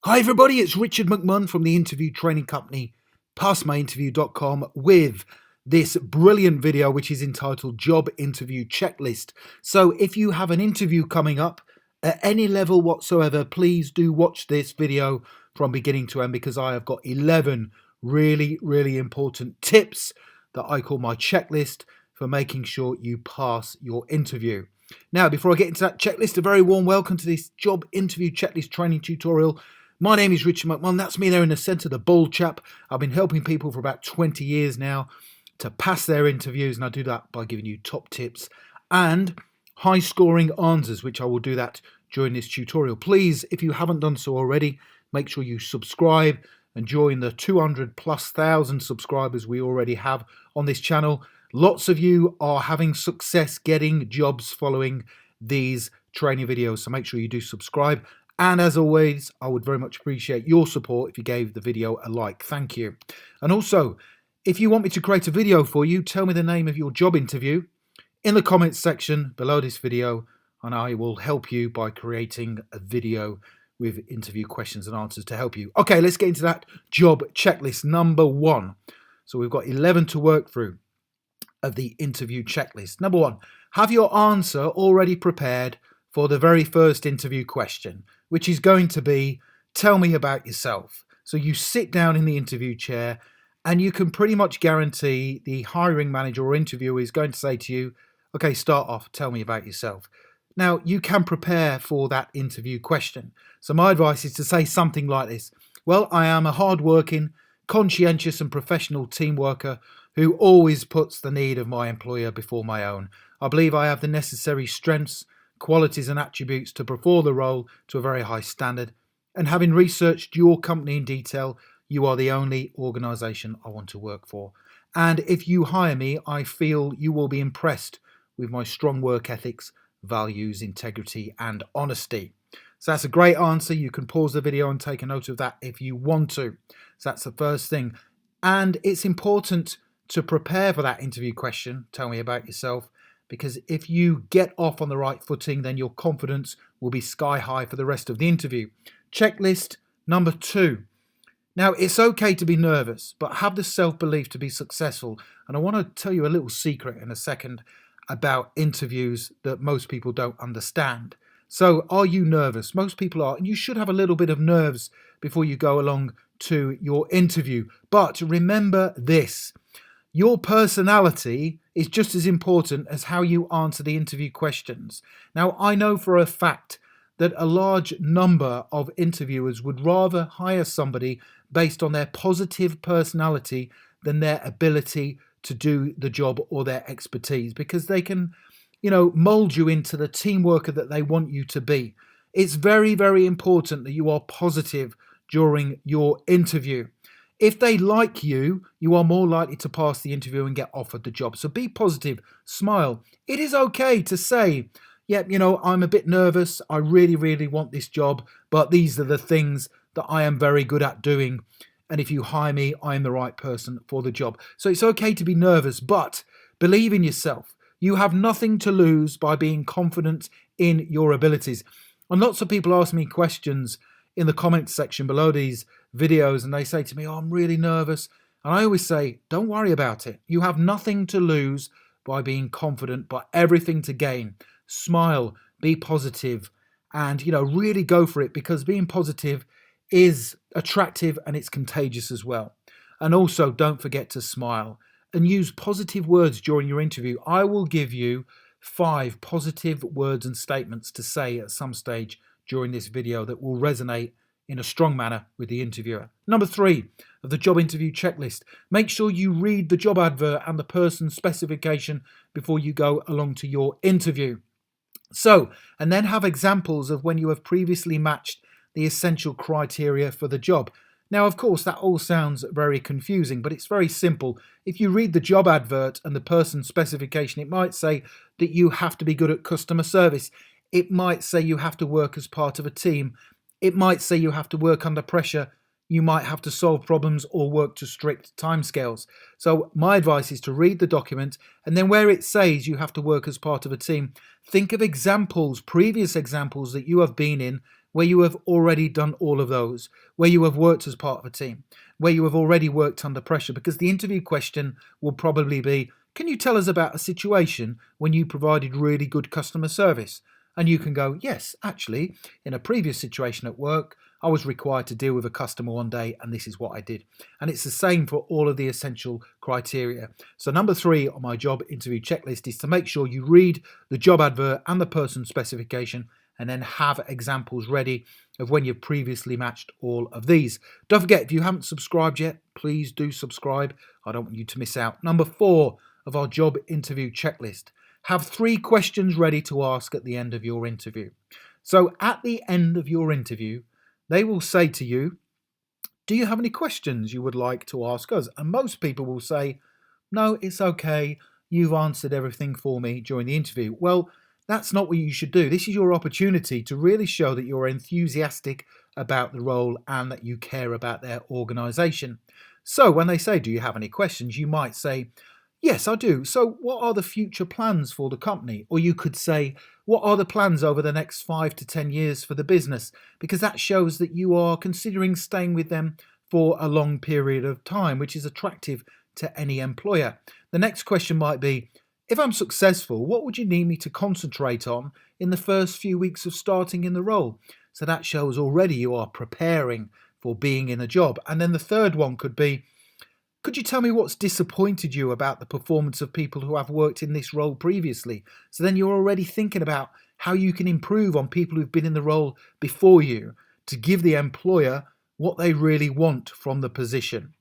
Hi everybody, it's Richard McMunn from the interview training company passmyinterview.com with this brilliant video which is entitled Job Interview Checklist. So if you have an interview coming up at any level whatsoever, please do watch this video from beginning to end because I have got 11 really important tips that I call my checklist for making sure you pass your interview. Now, before I get into that checklist, a very warm welcome to this job interview checklist training tutorial. My name is Richard McMunn. That's me there in the centre, the bald chap. I've been helping people for about 20 years now to pass their interviews, and I do that by giving you top tips and high scoring answers, which I will do that during this tutorial. Please, if you haven't done so already, make sure you subscribe and join the 200,000+ subscribers we already have on this channel. Lots of you are having success getting jobs following these training videos, so make sure you do subscribe. And as always, I would very much appreciate your support if you gave the video a like. Thank you. And also, if you want me to create a video for you, tell me the name of your job interview in the comments section below this video, and I will help you by creating a video with interview questions and answers to help you. Okay, let's get into that job checklist. Number 1. So we've got 11 to work through of the interview checklist. Number 1, have your answer already prepared for the very first interview question, which is going to be, tell me about yourself. So you sit down in the interview chair and you can pretty much guarantee the hiring manager or interviewer is going to say to you, okay, start off, tell me about yourself. Now, you can prepare for that interview question. So my advice is to say something like this. Well, I am a hard-working, conscientious and professional team worker who always puts the need of my employer before my own. I believe I have the necessary strengths, qualities and attributes to perform the role to a very high standard. And having researched your company in detail, you are the only organisation I want to work for. And if you hire me, I feel you will be impressed with my strong work ethics, values, integrity and honesty. So that's a great answer. You can pause the video and take a note of that if you want to. So that's the first thing. And it's important to prepare for that interview question, tell me about yourself, because if you get off on the right footing, then your confidence will be sky high for the rest of the interview. Checklist number 2. Now, it's okay to be nervous, but have the self-belief to be successful. And I want to tell you a little secret in a second about interviews that most people don't understand. So are you nervous? Most people are, and you should have a little bit of nerves before you go along to your interview. But remember this. Your personality is just as important as how you answer the interview questions. Now, I know for a fact that a large number of interviewers would rather hire somebody based on their positive personality than their ability to do the job or their expertise, because they can, mold you into the team worker that they want you to be. It's very important that you are positive during your interview. If they like you, you are more likely to pass the interview and get offered the job. So be positive, smile. It is okay to say, yeah, I'm a bit nervous. I really want this job, but these are the things that I am very good at doing. And if you hire me, I am the right person for the job. So it's okay to be nervous, but believe in yourself. You have nothing to lose by being confident in your abilities. And lots of people ask me questions in the comments section below these videos, and they say to me, oh, I'm really nervous. And I always say, don't worry about it. You have nothing to lose by being confident, but everything to gain. Smile, be positive, and really go for it, because being positive is attractive and it's contagious as well. And also, don't forget to smile and use positive words during your interview. I will give you 5 positive words and statements to say at some stage during this video that will resonate in a strong manner with the interviewer. Number 3 of the job interview checklist, make sure you read the job advert and the person's specification before you go along to your interview. So, and then have examples of when you have previously matched the essential criteria for the job. Now, of course, that all sounds very confusing, but it's very simple. If you read the job advert and the person's specification, it might say that you have to be good at customer service. It might say you have to work as part of a team. It might say you have to work under pressure. You might have to solve problems or work to strict timescales. So my advice is to read the document, and then where it says you have to work as part of a team, think of examples, previous examples that you have been in where you have already done all of those, where you have worked as part of a team, where you have already worked under pressure, because the interview question will probably be, can you tell us about a situation when you provided really good customer service? And you can go, yes, actually, in a previous situation at work, I was required to deal with a customer one day, and this is what I did. And it's the same for all of the essential criteria. So number 3 on my job interview checklist is to make sure you read the job advert and the person specification, and then have examples ready of when you've previously matched all of these. Don't forget, if you haven't subscribed yet, please do subscribe. I don't want you to miss out. Number 4 of our job interview checklist. Have 3 questions ready to ask at the end of your interview. So at the end of your interview, they will say to you, do you have any questions you would like to ask us? And most people will say, no, it's okay. You've answered everything for me during the interview. Well, that's not what you should do. This is your opportunity to really show that you're enthusiastic about the role and that you care about their organisation. So when they say, do you have any questions? You might say, yes, I do. So what are the future plans for the company? Or you could say, what are the plans over the next 5 to 10 years for the business? Because that shows that you are considering staying with them for a long period of time, which is attractive to any employer. The next question might be, if I'm successful, what would you need me to concentrate on in the first few weeks of starting in the role? So that shows already you are preparing for being in a job. And then the third one could be, could you tell me what's disappointed you about the performance of people who have worked in this role previously? So then you're already thinking about how you can improve on people who've been in the role before you to give the employer what they really want from the position.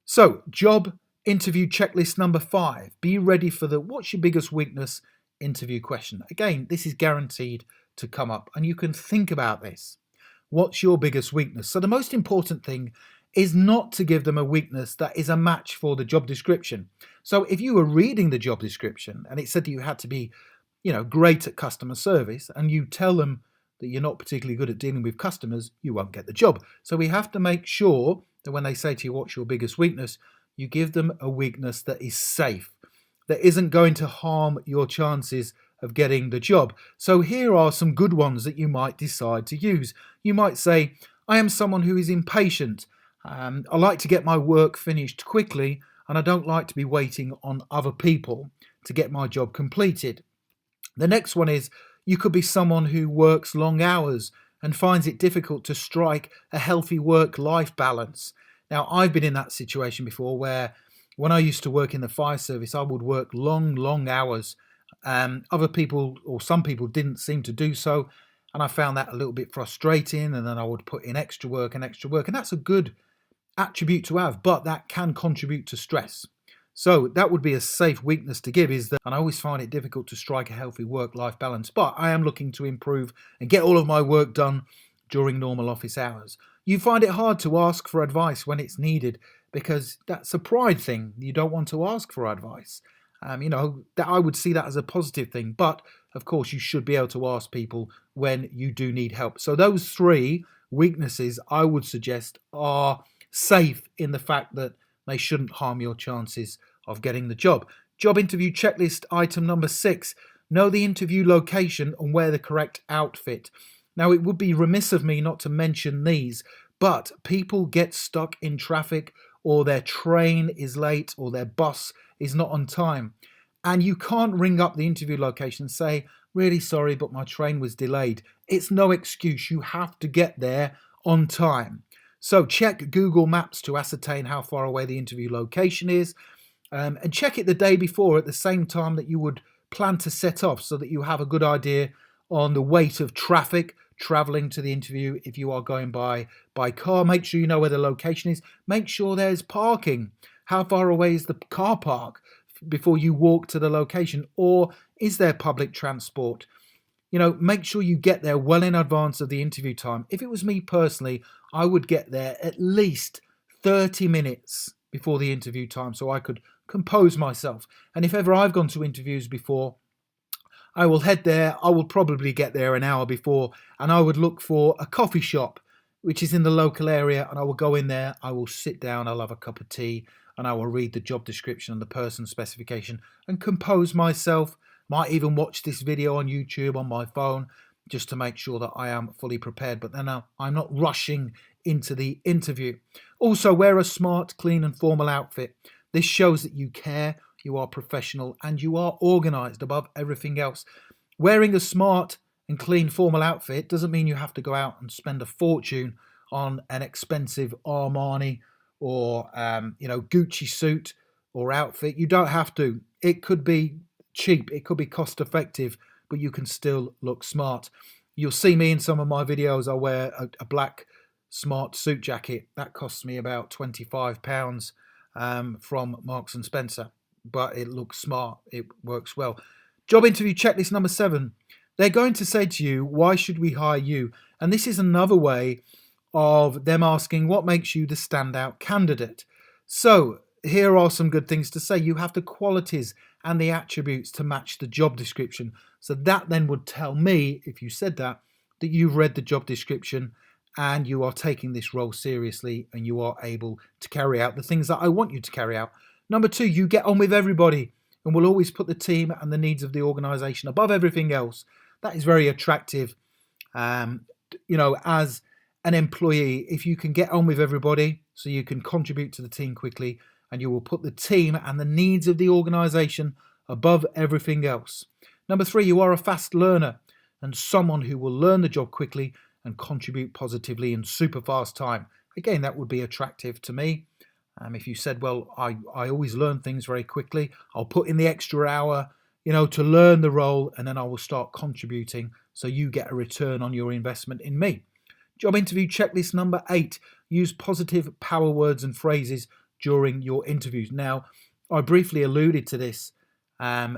So, job interview checklist number 5. Be ready for the what's your biggest weakness interview question. Again, this is guaranteed to come up, and you can think about this. What's your biggest weakness? So the most important thing is not to give them a weakness that is a match for the job description. So if you were reading the job description and it said that you had to be, great at customer service, and you tell them that you're not particularly good at dealing with customers, you won't get the job. So we have to make sure that when they say to you, what's your biggest weakness, you give them a weakness that is safe, that isn't going to harm your chances of getting the job. So here are some good ones that you might decide to use. You might say, I am someone who is impatient. I like to get my work finished quickly, and I don't like to be waiting on other people to get my job completed. The next one is, you could be someone who works long hours and finds it difficult to strike a healthy work-life balance. Now, I've been in that situation before where when I used to work in the fire service, I would work long hours. Other people, or some people, didn't seem to do so, and I found that a little bit frustrating, and then I would put in extra work, and that's a good attribute to have, but that can contribute to stress. So that would be a safe weakness to give, is that, and I always find it difficult to strike a healthy work-life balance, but I am looking to improve and get all of my work done during normal office hours. You find it hard to ask for advice when it's needed because that's a pride thing. You don't want to ask for advice. That I would see that as a positive thing, but of course you should be able to ask people when you do need help. So those 3 weaknesses I would suggest are safe in the fact that they shouldn't harm your chances of getting the job. Job interview checklist item number 6. Know the interview location and wear the correct outfit. Now, it would be remiss of me not to mention these, but people get stuck in traffic, or their train is late, or their bus is not on time. And you can't ring up the interview location and say, really sorry, but my train was delayed. It's no excuse. You have to get there on time. So check Google Maps to ascertain how far away the interview location is, and check it the day before at the same time that you would plan to set off, so that you have a good idea on the weight of traffic traveling to the interview. If you are going by car, make sure you know where the location is. Make sure there's parking. How far away is the car park before you walk to the location? Or is there public transport? Make sure you get there well in advance of the interview time. If it was me personally, I would get there at least 30 minutes before the interview time so I could compose myself. And if ever I've gone to interviews before, I will head there. I will probably get there an hour before, and I would look for a coffee shop which is in the local area, and I will go in there. I will sit down, I'll have a cup of tea, and I will read the job description and the person specification and compose myself. Might even watch this video on YouTube on my phone just to make sure that I am fully prepared. But then I'm not rushing into the interview. Also, wear a smart, clean and formal outfit. This shows that you care, you are professional and you are organized above everything else. Wearing a smart and clean formal outfit doesn't mean you have to go out and spend a fortune on an expensive Armani or Gucci suit or outfit. You don't have to. It could be cheap, it could be cost effective, but you can still look smart. You'll see me in some of my videos. I wear a black smart suit jacket that costs me about £25 from Marks and Spencer, but it looks smart, it works well. Job interview checklist number 7. They're going to say to you, why should we hire you? And this is another way of them asking what makes you the standout candidate. So here are some good things to say. You have the qualities and the attributes to match the job description. So that then would tell me, if you said that you've read the job description and you are taking this role seriously and you are able to carry out the things that I want you to carry out. Number 2, you get on with everybody and will always put the team and the needs of the organization above everything else. That is very attractive. As an employee, if you can get on with everybody so you can contribute to the team quickly and you will put the team and the needs of the organization above everything else. Number 3, you are a fast learner and someone who will learn the job quickly and contribute positively in super fast time. Again, that would be attractive to me. If you said, well, I always learn things very quickly, I'll put in the extra hour, to learn the role, and then I will start contributing so you get a return on your investment in me. Job interview checklist number 8. Use positive power words and phrases during your interviews. Now, I briefly alluded to this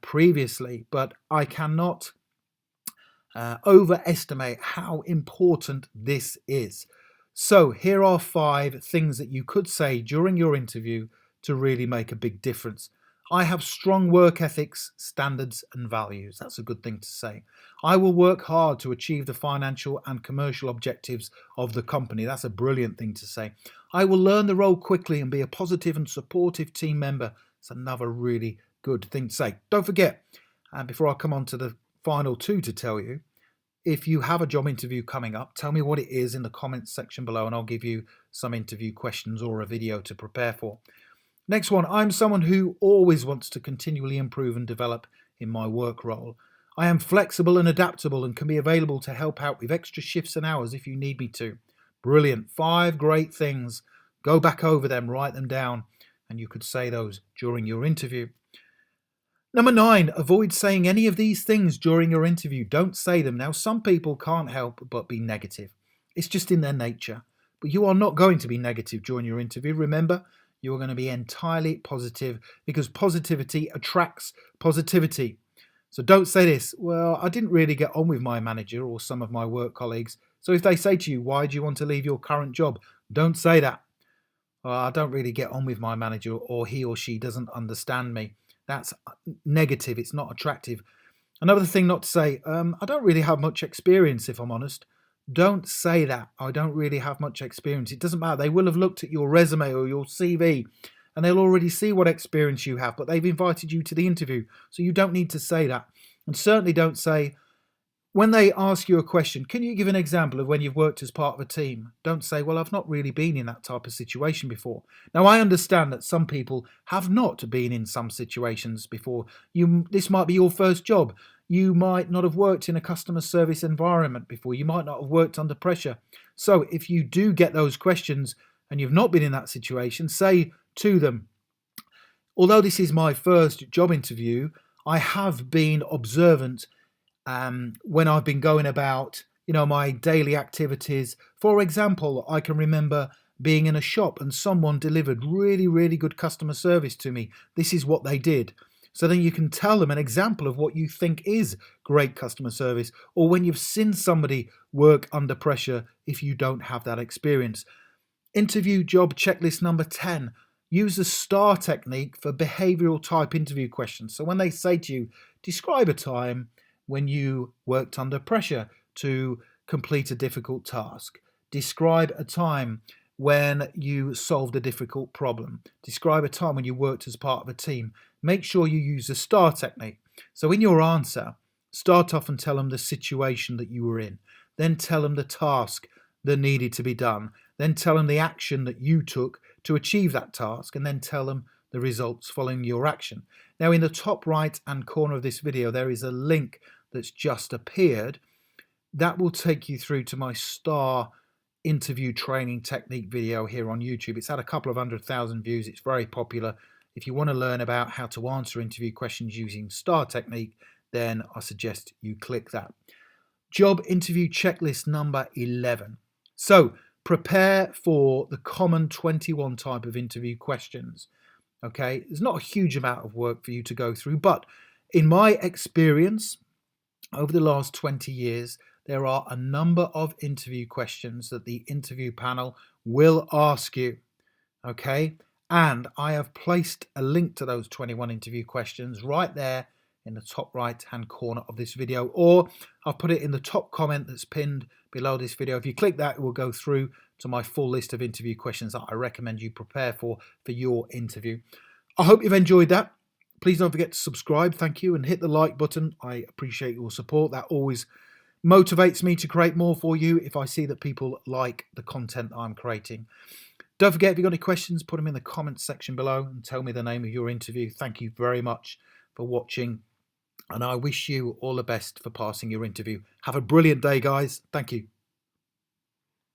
previously, but I cannot overestimate how important this is. So here are 5 things that you could say during your interview to really make a big difference. I have strong work ethics, standards and values. That's a good thing to say. I will work hard to achieve the financial and commercial objectives of the company. That's a brilliant thing to say. I will learn the role quickly and be a positive and supportive team member. It's another really good thing to say. Don't forget, before I come on to the final 2 to tell you, if you have a job interview coming up, tell me what it is in the comments section below and I'll give you some interview questions or a video to prepare for. Next one, I'm someone who always wants to continually improve and develop in my work role. I am flexible and adaptable and can be available to help out with extra shifts and hours if you need me to. Brilliant. 5 great things. Go back over them, write them down, and you could say those during your interview. Number 9, avoid saying any of these things during your interview. Don't say them. Now, some people can't help but be negative. It's just in their nature. But you are not going to be negative during your interview. Remember, you are going to be entirely positive because positivity attracts positivity. So don't say this, well, I didn't really get on with my manager or some of my work colleagues. So if they say to you, why do you want to leave your current job? Don't say that. I don't really get on with my manager or he or she doesn't understand me. That's negative. It's not attractive. Another thing not to say, I don't really have much experience, if I'm honest. Don't say that. I don't really have much experience. It doesn't matter. They will have looked at your resume or your CV and they'll already see what experience you have, but they've invited you to the interview. So you don't need to say that. And certainly don't say, when they ask you a question, can you give an example of when you've worked as part of a team? Don't say, well, I've not really been in that type of situation before. Now, I understand that some people have not been in some situations before. This might be your first job. You might not have worked in a customer service environment before. You might not have worked under pressure. So if you do get those questions and you've not been in that situation, say to them, although this is my first job interview, I have been observant when I've been going about, my daily activities. For example, I can remember being in a shop and someone delivered really, really good customer service to me. This is what they did. So then you can tell them an example of what you think is great customer service, or when you've seen somebody work under pressure if you don't have that experience. Interview job checklist number 10. Use the STAR technique for behavioral type interview questions. So when they say to you, describe a time when you worked under pressure to complete a difficult task. Describe a time when you solved a difficult problem. Describe a time when you worked as part of a team. Make sure you use the STAR technique. So in your answer, Start off and tell them the situation that you were in. Then tell them the task that needed to be done. Then tell them the action that you took to achieve that task, and then tell them the results following your action. Now, in the top right hand corner of this video, there is a link that's just appeared. That will take you through to my STAR interview training technique video here on YouTube. It's had a couple of 100,000 views. It's very popular. If you want to learn about how to answer interview questions using STAR technique, then I suggest you click that. Job interview checklist number 11. So prepare for the common 21 type of interview questions. Okay, there's not a huge amount of work for you to go through, but in my experience over the last 20 years, there are a number of interview questions that the interview panel will ask you. Okay, and I have placed a link to those 21 interview questions right there in the top right hand corner of this video, or I've put it in the top comment that's pinned below this video. If you click that, it will go through to my full list of interview questions that I recommend you prepare for your interview. I hope you've enjoyed that. Please don't forget to subscribe, thank you, and hit the like button. I appreciate your support. That always motivates me to create more for you if I see that people like the content I'm creating. Don't forget, if you've got any questions, put them in the comments section below and tell me the name of your interview. Thank you very much for watching, and I wish you all the best for passing your interview. Have a brilliant day, guys. Thank you.